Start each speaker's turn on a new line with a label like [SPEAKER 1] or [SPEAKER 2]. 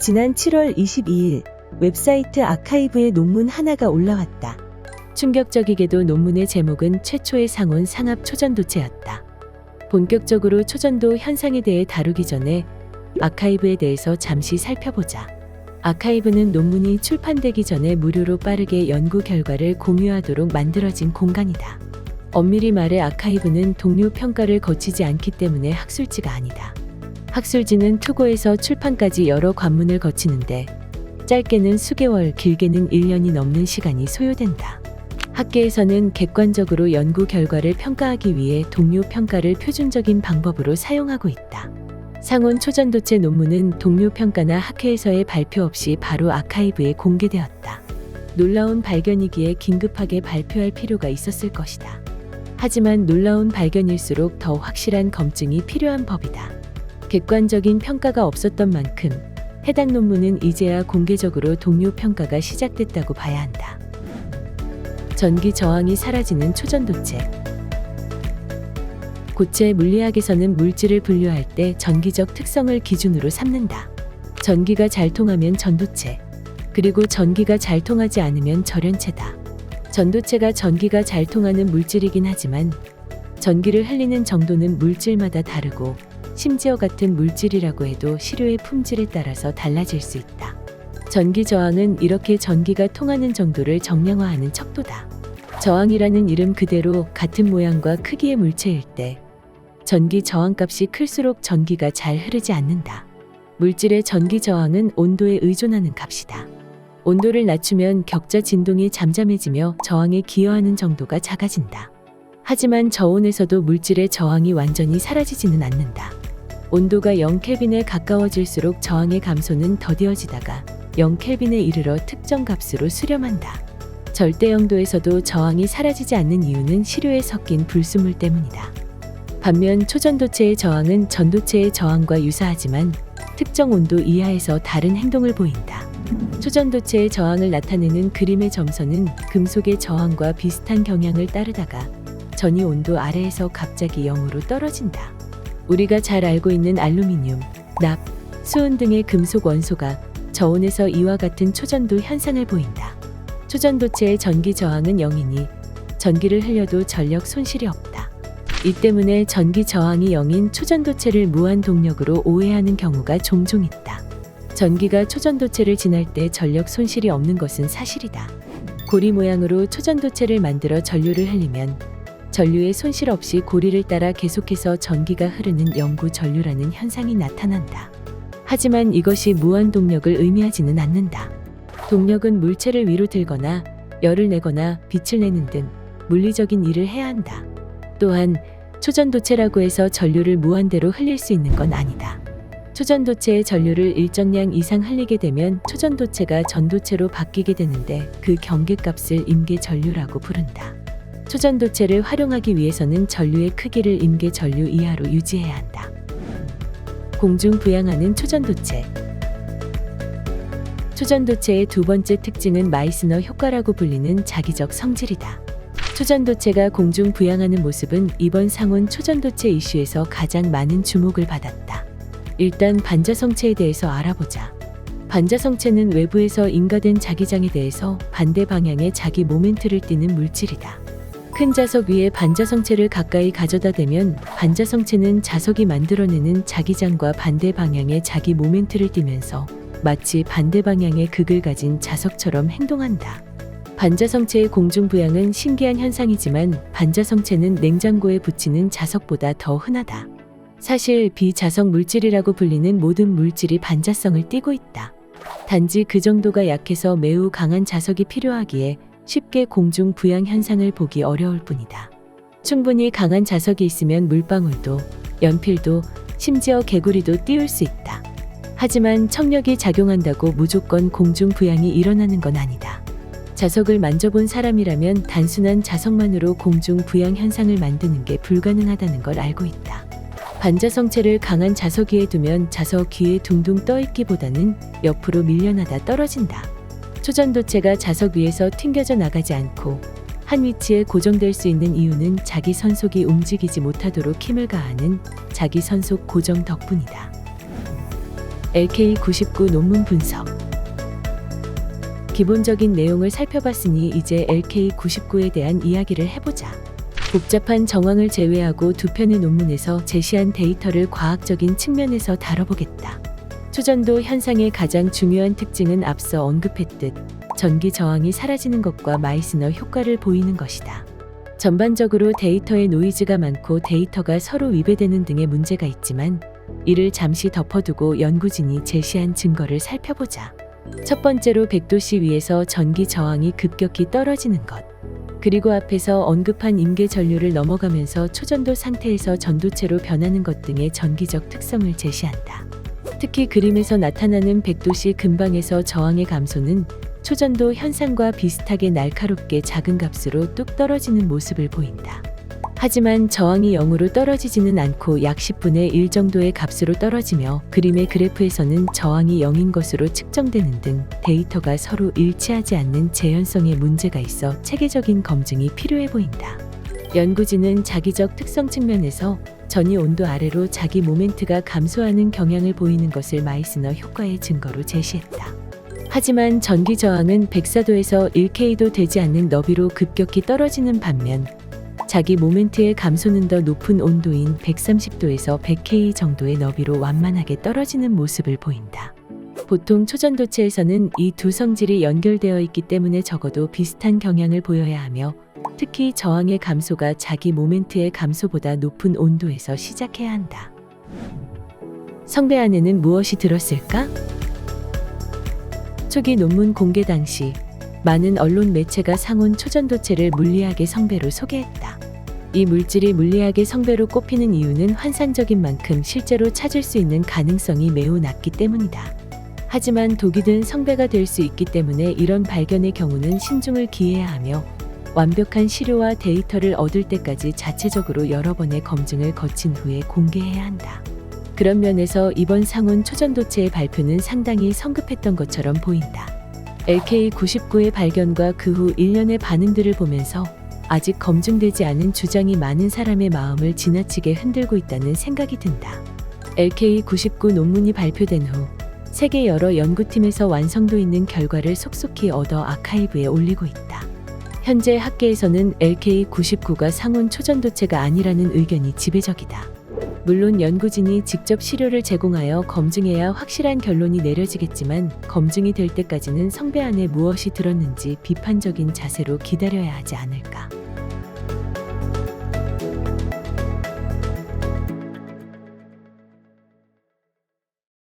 [SPEAKER 1] 지난 7월 22일 웹사이트 아카이브에 논문 하나가 올라왔다. 충격적이게도 논문의 제목은 최초의 상온 상압 초전도체였다. 본격적으로 초전도 현상에 대해 다루기 전에 아카이브에 대해서 잠시 살펴보자. 아카이브는 논문이 출판되기 전에 무료로 빠르게 연구 결과를 공유하도록 만들어진 공간이다. 엄밀히 말해 아카이브는 동료 평가를 거치지 않기 때문에 학술지가 아니다. 학술지는 투고에서 출판까지 여러 관문을 거치는데 짧게는 수개월, 길게는 1년이 넘는 시간이 소요된다. 학계에서는 객관적으로 연구 결과를 평가하기 위해 동료 평가를 표준적인 방법으로 사용하고 있다. 상온 초전도체 논문은 동료 평가나 학회에서의 발표 없이 바로 아카이브에 공개되었다. 놀라운 발견이기에 긴급하게 발표할 필요가 있었을 것이다. 하지만 놀라운 발견일수록 더 확실한 검증이 필요한 법이다. 객관적인 평가가 없었던 만큼 해당 논문은 이제야 공개적으로 동료 평가가 시작됐다고 봐야 한다. 전기 저항이 사라지는 초전도체. 고체 물리학에서는 물질을 분류할 때 전기적 특성을 기준으로 삼는다. 전기가 잘 통하면 전도체, 그리고 전기가 잘 통하지 않으면 절연체다. 전도체가 전기가 잘 통하는 물질이긴 하지만 전기를 흘리는 정도는 물질마다 다르고 심지어 같은 물질이라고 해도 시료의 품질에 따라서 달라질 수 있다. 전기 저항은 이렇게 전기가 통하는 정도를 정량화하는 척도다. 저항이라는 이름 그대로 같은 모양과 크기의 물체일 때 전기 저항값이 클수록 전기가 잘 흐르지 않는다. 물질의 전기 저항은 온도에 의존하는 값이다. 온도를 낮추면 격자 진동이 잠잠해지며 저항에 기여하는 정도가 작아진다. 하지만 저온에서도 물질의 저항이 완전히 사라지지는 않는다. 온도가 0켈빈에 가까워질수록 저항의 감소는 더디어지다가 0켈빈에 이르러 특정 값으로 수렴한다. 절대 0도에서도 저항이 사라지지 않는 이유는 시료에 섞인 불순물 때문이다. 반면 초전도체의 저항은 전도체의 저항과 유사하지만 특정 온도 이하에서 다른 행동을 보인다. 초전도체의 저항을 나타내는 그림의 점선은 금속의 저항과 비슷한 경향을 따르다가 전이 온도 아래에서 갑자기 0으로 떨어진다. 우리가 잘 알고 있는 알루미늄, 납, 수은 등의 금속 원소가 저온에서 이와 같은 초전도 현상을 보인다. 초전도체의 전기 저항은 0이니 전기를 흘려도 전력 손실이 없다. 이 때문에 전기 저항이 0인 초전도체를 무한 동력으로 오해하는 경우가 종종 있다. 전기가 초전도체를 지날 때 전력 손실이 없는 것은 사실이다. 고리 모양으로 초전도체를 만들어 전류를 흘리면 전류의 손실 없이 고리를 따라 계속해서 전기가 흐르는 영구 전류라는 현상이 나타난다. 하지만 이것이 무한 동력을 의미하지는 않는다. 동력은 물체를 위로 들거나 열을 내거나 빛을 내는 등 물리적인 일을 해야 한다. 또한 초전도체라고 해서 전류를 무한대로 흘릴 수 있는 건 아니다. 초전도체의 전류를 일정량 이상 흘리게 되면 초전도체가 전도체로 바뀌게 되는데 그 경계값을 임계전류라고 부른다. 초전도체를 활용하기 위해서는 전류의 크기를 임계전류 이하로 유지해야 한다. 공중 부양하는 초전도체. 초전도체의 두 번째 특징은 마이스너 효과라고 불리는 자기적 성질이다. 초전도체가 공중 부양하는 모습은 이번 상온 초전도체 이슈에서 가장 많은 주목을 받았다. 일단 반자성체에 대해서 알아보자. 반자성체는 외부에서 인가된 자기장에 대해서 반대 방향의 자기 모멘트를 띠는 물질이다. 큰 자석 위에 반자성체를 가까이 가져다 대면 반자성체는 자석이 만들어내는 자기장과 반대 방향의 자기 모멘트를 띠면서 마치 반대 방향의 극을 가진 자석처럼 행동한다. 반자성체의 공중 부양은 신기한 현상이지만 반자성체는 냉장고에 붙이는 자석보다 더 흔하다. 사실 비자석 물질이라고 불리는 모든 물질이 반자성을 띠고 있다. 단지 그 정도가 약해서 매우 강한 자석이 필요하기에 쉽게 공중 부양 현상을 보기 어려울 뿐이다. 충분히 강한 자석이 있으면 물방울도, 연필도, 심지어 개구리도 띄울 수 있다. 하지만 청력이 작용한다고 무조건 공중 부양이 일어나는 건 아니다. 자석을 만져본 사람이라면 단순한 자석만으로 공중 부양 현상을 만드는 게 불가능하다는 걸 알고 있다. 반자성체를 강한 자석 위에 두면 자석 위에 둥둥 떠있기보다는 옆으로 밀려나다 떨어진다. 초전도체가 자석 위에서 튕겨져 나가지 않고 한 위치에 고정될 수 있는 이유는 자기 선속이 움직이지 못하도록 힘을 가하는 자기 선속 고정 덕분이다. LK99 논문 분석. 기본적인 내용을 살펴봤으니 이제 LK99에 대한 이야기를 해보자. 복잡한 정황을 제외하고 두 편의 논문에서 제시한 데이터를 과학적인 측면에서 다뤄보겠다. 초전도 현상의 가장 중요한 특징은 앞서 언급했듯 전기 저항이 사라지는 것과 마이스너 효과를 보이는 것이다. 전반적으로 데이터에 노이즈가 많고 데이터가 서로 위배되는 등의 문제가 있지만 이를 잠시 덮어두고 연구진이 제시한 증거를 살펴보자. 첫 번째로 100도씨 위에서 전기 저항이 급격히 떨어지는 것. 그리고 앞에서 언급한 임계 전류를 넘어가면서 초전도 상태에서 전도체로 변하는 것 등의 전기적 특성을 제시한다. 특히 그림에서 나타나는 100도씨 근방에서 저항의 감소는 초전도 현상과 비슷하게 날카롭게 작은 값으로 뚝 떨어지는 모습을 보인다. 하지만 저항이 0으로 떨어지지는 않고 약 10분의 1 정도의 값으로 떨어지며 그림의 그래프에서는 저항이 0인 것으로 측정되는 등 데이터가 서로 일치하지 않는 재현성에 문제가 있어 체계적인 검증이 필요해 보인다. 연구진은 자기적 특성 측면에서 전이 온도 아래로 자기 모멘트가 감소하는 경향을 보이는 것을 마이스너 효과의 증거로 제시했다. 하지만 전기 저항은 104도에서 1K도 되지 않는 너비로 급격히 떨어지는 반면 자기 모멘트의 감소는 더 높은 온도인 130도에서 100K 정도의 너비로 완만하게 떨어지는 모습을 보인다. 보통 초전도체에서는 이 두 성질이 연결되어 있기 때문에 적어도 비슷한 경향을 보여야 하며 특히 저항의 감소가 자기 모멘트의 감소보다 높은 온도에서 시작해야 한다. 성배 안에는 무엇이 들었을까? 초기 논문 공개 당시 많은 언론 매체가 상온 초전도체를 물리학의 성배로 소개했다. 이 물질이 물리학의 성배로 꼽히는 이유는 환상적인 만큼 실제로 찾을 수 있는 가능성이 매우 낮기 때문이다. 하지만 독이 든 성배가 될 수 있기 때문에 이런 발견의 경우는 신중을 기해야 하며 완벽한 시료와 데이터를 얻을 때까지 자체적으로 여러 번의 검증을 거친 후에 공개해야 한다. 그런 면에서 이번 상온 초전도체의 발표는 상당히 성급했던 것처럼 보인다. LK99의 발견과 그 후 1년의 반응들을 보면서 아직 검증되지 않은 주장이 많은 사람의 마음을 지나치게 흔들고 있다는 생각이 든다. LK99 논문이 발표된 후 세계 여러 연구팀에서 완성도 있는 결과를 속속히 얻어 아카이브에 올리고 있다. 현재 학계에서는 LK99가 상온 초전도체가 아니라는 의견이 지배적이다. 물론 연구진이 직접 시료를 제공하여 검증해야 확실한 결론이 내려지겠지만 검증이 될 때까지는 성배 안에 무엇이 들었는지 비판적인 자세로 기다려야 하지 않을까.